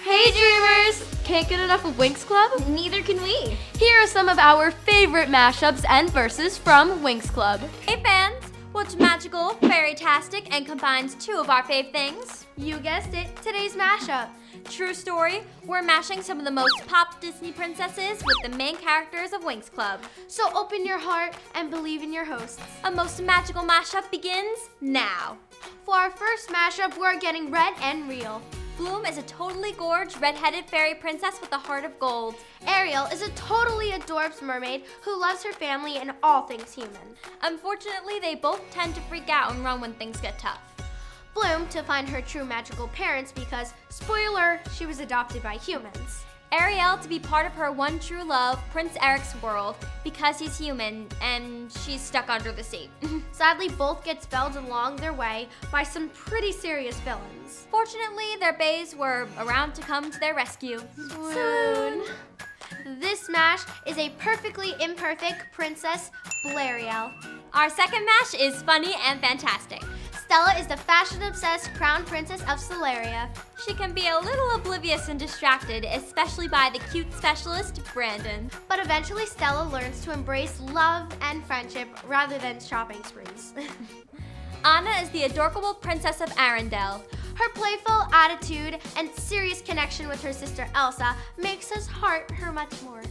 Hey Dreamers! Can't get enough of Winx Club? Neither can we. Here are some of our favorite mashups and verses from Winx Club. Hey fans, what's magical, fairy-tastic, and combines two of our fave things? You guessed it, today's mashup. True story, we're mashing some of the most pop Disney princesses with the main characters of Winx Club. So open your heart and believe in your hosts. A most magical mashup begins now. For our first mashup, we're getting red and real. Bloom is a totally gorgeous red-headed fairy princess with a heart of gold. Ariel is a totally adorbs mermaid who loves her family and all things human. Unfortunately, they both tend to freak out and run when things get tough. Bloom to find her true magical parents because, spoiler, she was adopted by humans. Ariel to be part of her one true love, Prince Eric's world, because he's human and she's stuck under the sea. Sadly, both get spelled along their way by some pretty serious villains. Fortunately, their baes were around to come to their rescue. Soon. This mash is a perfectly imperfect Princess Blariel. Our second mash is funny and fantastic. Stella is the fashion-obsessed crown princess of Solaria. She can be a little oblivious and distracted, especially by the cute specialist, Brandon. But eventually Stella learns to embrace love and friendship rather than shopping sprees. Anna is the adorable princess of Arendelle. Her playful attitude and serious connection with her sister Elsa makes us heart her much more.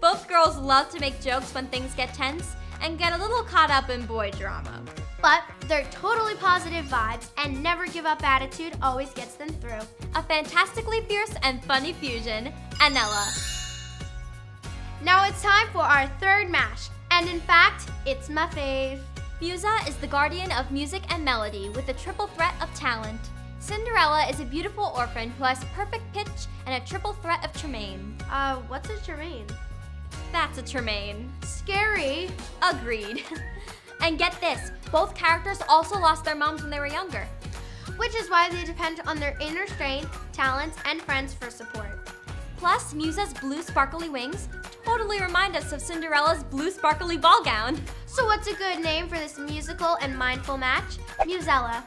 Both girls love to make jokes when things get tense and get a little caught up in boy drama. But their totally positive vibes and never give up attitude always gets them through. A fantastically fierce and funny fusion, Anella. Now it's time for our third mash, and in fact, it's my fave. Musa is the guardian of music and melody with a triple threat of talent. Cinderella is a beautiful orphan who has perfect pitch and a triple threat of Tremaine. What's a Tremaine? That's a Tremaine. Scary. Agreed. And get this, both characters also lost their moms when they were younger. Which is why they depend on their inner strength, talents, and friends for support. Plus, Musa's blue sparkly wings totally remind us of Cinderella's blue sparkly ball gown. So what's a good name for this musical and mindful match? Musella.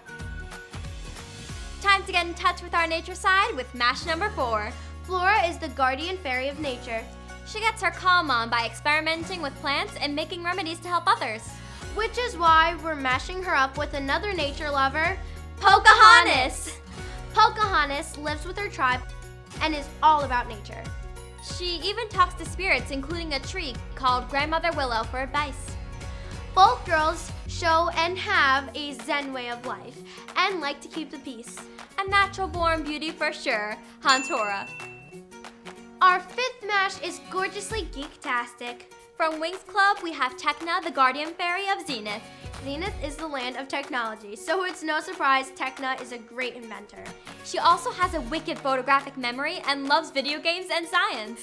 Time to get in touch with our nature side with mash number 4. Flora is the guardian fairy of nature. She gets her calm on by experimenting with plants and making remedies to help others. Which is why we're mashing her up with another nature lover, Pocahontas. Pocahontas lives with her tribe and is all about nature. She even talks to spirits, including a tree called Grandmother Willow, for advice. Both girls show and have a Zen way of life and like to keep the peace. A natural-born beauty for sure, Hantora. Our fifth mash is gorgeously geek-tastic. From Winx Club, we have Tecna, the guardian fairy of Zenith. Zenith is the land of technology, so it's no surprise Tecna is a great inventor. She also has a wicked photographic memory and loves video games and science.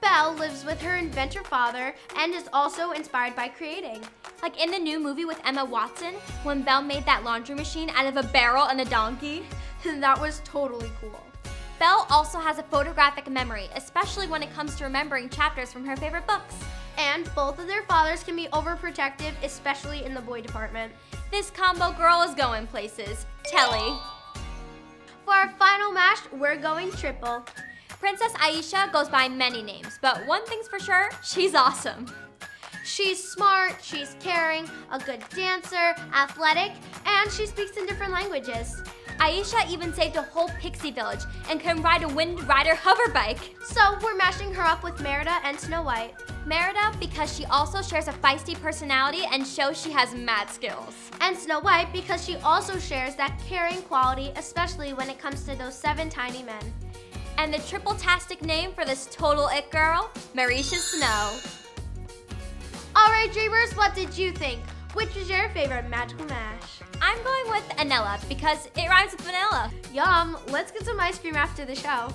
Belle lives with her inventor father and is also inspired by creating. Like in the new movie with Emma Watson, when Belle made that laundry machine out of a barrel and a donkey. That was totally cool. Belle also has a photographic memory, especially when it comes to remembering chapters from her favorite books. And both of their fathers can be overprotective, especially in the boy department. This combo girl is going places. Telly. For our final mash, we're going triple. Princess Aisha goes by many names, but one thing's for sure, she's awesome. She's smart, she's caring, a good dancer, athletic, and she speaks in different languages. Aisha even saved a whole pixie village and can ride a Wind Rider hover bike. So we're mashing her up with Merida and Snow White. Merida because she also shares a feisty personality and shows she has mad skills. And Snow White because she also shares that caring quality, especially when it comes to those 7 tiny men. And the triple-tastic name for this total it girl, Marisha Snow. All right, Dreamers, what did you think? Which is your favorite magical mash? I'm going with Anella because it rhymes with vanilla. Yum, let's get some ice cream after the show.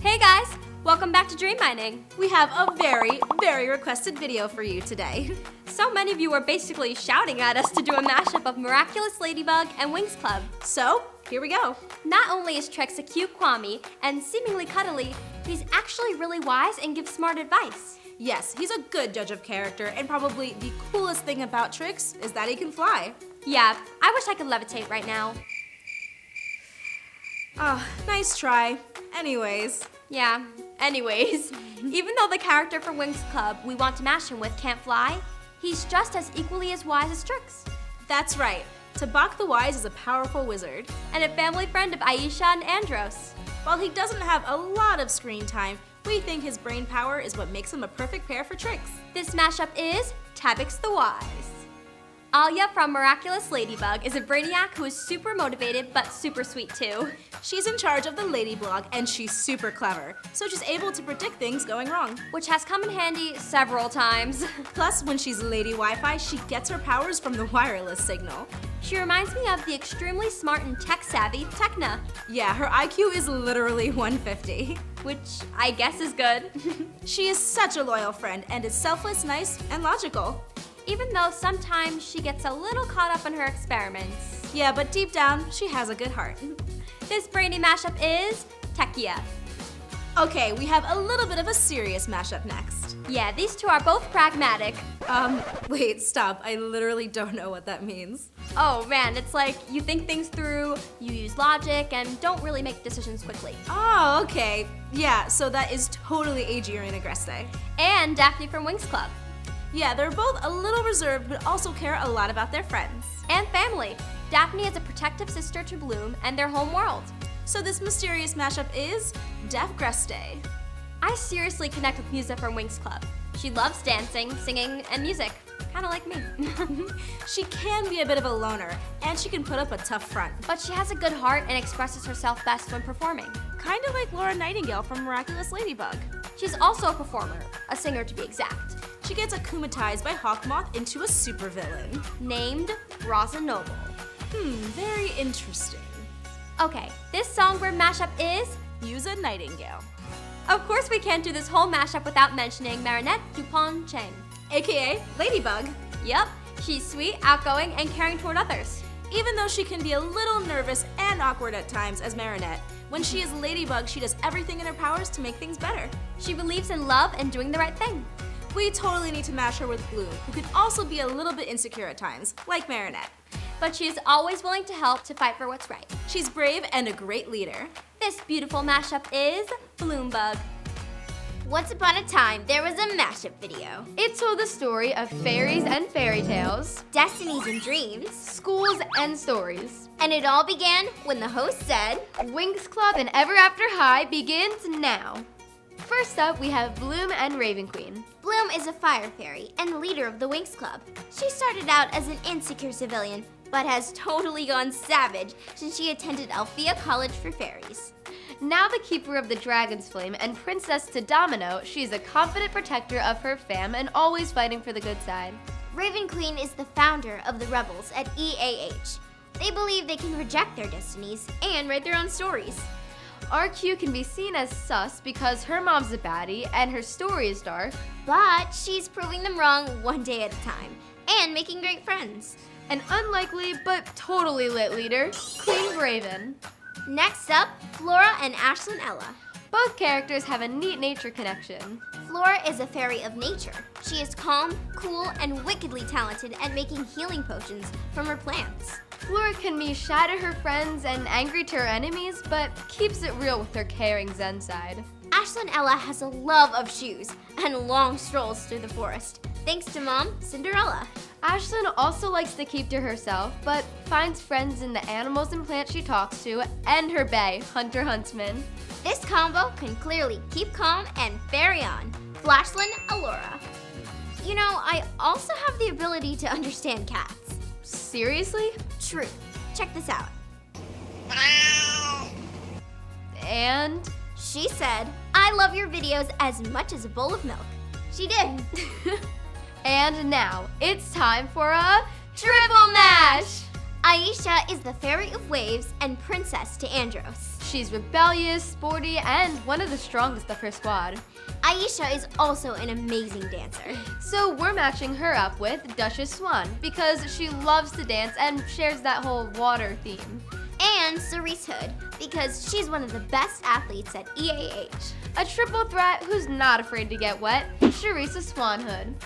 Hey guys, welcome back to Dream Mining. We have a very, very requested video for you today. So many of you were basically shouting at us to do a mashup of Miraculous Ladybug and Winx Club. So, here we go. Not only is Trex a cute Kwame and seemingly cuddly, he's actually really wise and gives smart advice. Yes, he's a good judge of character, and probably the coolest thing about Trix is that he can fly. Yeah, I wish I could levitate right now. Oh, nice try. Anyways. Yeah, anyways, even though the character from Winx Club we want to mash him with can't fly, he's just as equally as wise as Trix. That's right. Tabak the Wise is a powerful wizard. And a family friend of Aisha and Andros. While he doesn't have a lot of screen time, we think his brain power is what makes him a perfect pair for Trix. This mashup is Tabix the Wise. Alia from Miraculous Ladybug is a brainiac who is super motivated but super sweet too. She's in charge of the Lady blog and she's super clever, so she's able to predict things going wrong. Which has come in handy several times. Plus, when she's Lady Wi-Fi, she gets her powers from the wireless signal. She reminds me of the extremely smart and tech-savvy Techna. Yeah, her IQ is literally 150. Which I guess is good. She is such a loyal friend and is selfless, nice, and logical. Even though sometimes she gets a little caught up in her experiments. Yeah, but deep down, she has a good heart. This brainy mashup is Tekia. Okay, we have a little bit of a serious mashup next. Yeah, these two are both pragmatic. Wait, stop. I literally don't know what that means. Oh man, it's like you think things through, you use logic, and don't really make decisions quickly. Oh, okay. Yeah, so that is totally Aegir and Agreste. And Daphne from Winx Club. Yeah, they're both a little reserved, but also care a lot about their friends. And family. Daphne is a protective sister to Bloom and their home world. So this mysterious mashup is Daph Greste. I seriously connect with Musa from Winx Club. She loves dancing, singing, and music. Kinda like me. She can be a bit of a loner, and she can put up a tough front. But she has a good heart and expresses herself best when performing. Kinda like Laura Nightingale from Miraculous Ladybug. She's also a performer, a singer to be exact. She gets akumatized by Hawkmoth into a supervillain. Named Raza Noble. Very interesting. Okay, this songbird mashup is Musa Nightingale. Of course we can't do this whole mashup without mentioning Marinette Dupont Cheng. AKA Ladybug. Yep, she's sweet, outgoing, and caring toward others. Even though she can be a little nervous and awkward at times as Marinette, when she is Ladybug, she does everything in her powers to make things better. She believes in love and doing the right thing. We totally need to mash her with Bloom, who can also be a little bit insecure at times, like Marinette. But she is always willing to help to fight for what's right. She's brave and a great leader. This beautiful mashup is Bloombug. Once upon a time, there was a mashup video. It told the story of fairies and fairy tales, Destinies and dreams. schools and stories. And it all began when the host said, Winx Club and Ever After High begins now. First up, we have Bloom and Raven Queen. Bloom is a fire fairy and leader of the Winx Club. She started out as an insecure civilian, but has totally gone savage since she attended Althea College for Fairies. Now the keeper of the Dragon's Flame and princess to Domino, she's a confident protector of her fam and always fighting for the good side. Raven Queen is the founder of the Rebels at EAH. They believe they can reject their destinies and write their own stories. RQ can be seen as sus because her mom's a baddie and her story is dark. But she's proving them wrong one day at a time and making great friends. An unlikely but totally lit leader, Queen Raven. Next up, Flora and Ashlyn Ella. Both characters have a neat nature connection. Flora is a fairy of nature. She is calm, cool, and wickedly talented at making healing potions from her plants. Flora can be shy to her friends and angry to her enemies, but keeps it real with her caring Zen side. Ashlyn Ella has a love of shoes and long strolls through the forest, thanks to Mom, Cinderella. Ashlyn also likes to keep to herself, but finds friends in the animals and plants she talks to, and her bae, Hunter Huntsman. This combo can clearly keep calm and fairy on. Flashland Allura. You know, I also have the ability to understand cats. Seriously? True. Check this out. And She said, I love your videos as much as a bowl of milk. She did. and now it's time for a triple mash. Aisha is the fairy of waves and princess to Andros. She's rebellious, sporty, and one of the strongest of her squad. Aisha is also an amazing dancer. So we're matching her up with Duchess Swan because she loves to dance and shares that whole water theme. And Cerise Hood, because she's one of the best athletes at EAH. A triple threat who's not afraid to get wet, Charissa Swanhood.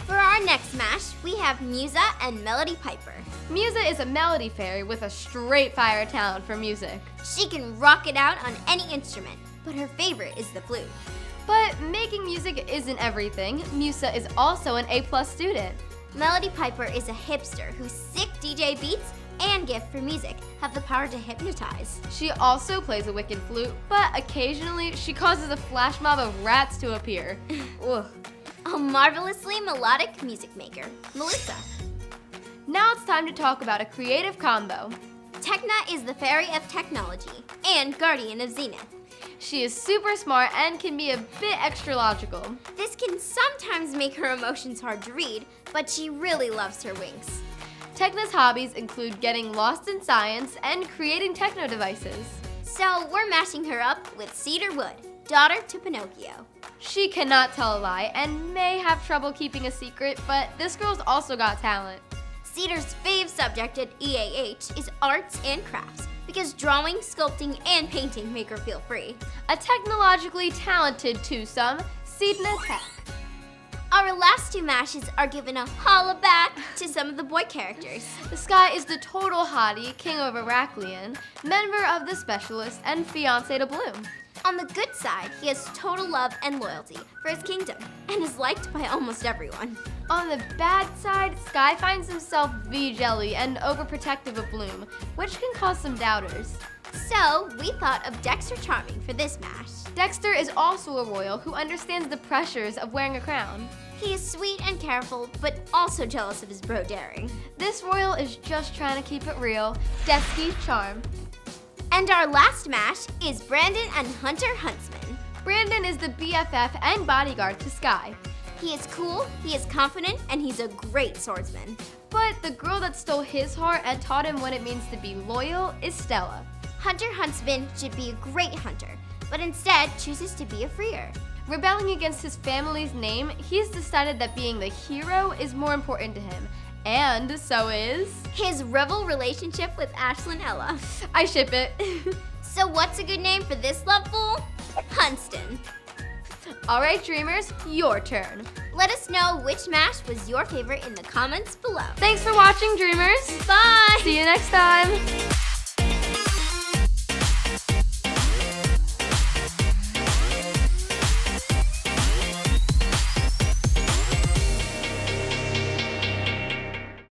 For our next Mash, we have Musa and Melody Piper. Musa is a melody fairy with a straight fire talent for music. She can rock it out on any instrument, but her favorite is the flute. But making music isn't everything. Musa is also an A+ student. Melody Piper is a hipster whose sick DJ beats and gift for music have the power to hypnotize. She also plays a wicked flute, but occasionally she causes a flash mob of rats to appear. Ugh. A marvelously melodic music maker, Melissa. Now it's time to talk about a creative combo. Tekna is the fairy of technology and guardian of Zenith. She is super smart and can be a bit extra logical. This can sometimes make her emotions hard to read, but she really loves her Winx. Tekna's hobbies include getting lost in science and creating techno devices. So we're mashing her up with Cedar Wood, daughter to Pinocchio. She cannot tell a lie and may have trouble keeping a secret, but this girl's also got talent. Cedar's fave subject at EAH is arts and crafts, because drawing, sculpting, and painting make her feel free. A technologically talented twosome, Cedna Tech. Our last two mashes are given a holla back to some of the boy characters. The Sky is the total hottie, king of Heracleon, member of the Specialist, and fiancé to Bloom. On the good side, he has total love and loyalty for his kingdom, and is liked by almost everyone. On the bad side, Sky finds himself V-jelly and overprotective of Bloom, which can cause some doubters. So, we thought of Dexter Charming for this mash. Dexter is also a royal who understands the pressures of wearing a crown. He is sweet and careful, but also jealous of his bro Daring. This royal is just trying to keep it real. Desky Charm. And our last mash is Brandon and Hunter Huntsman. Brandon is the BFF and bodyguard to Sky. He is cool, he is confident, and he's a great swordsman. But the girl that stole his heart and taught him what it means to be loyal is Stella. Hunter Huntsman should be a great hunter, but instead chooses to be a freer. Rebelling against his family's name, he's decided that being the hero is more important to him. And so is his rebel relationship with Ashlyn Ella. I ship it. So what's a good name for this loveful? Hunston. All right, dreamers, your turn. Let us know which mash was your favorite in the comments below. Thanks for watching, dreamers. Bye! See you next time.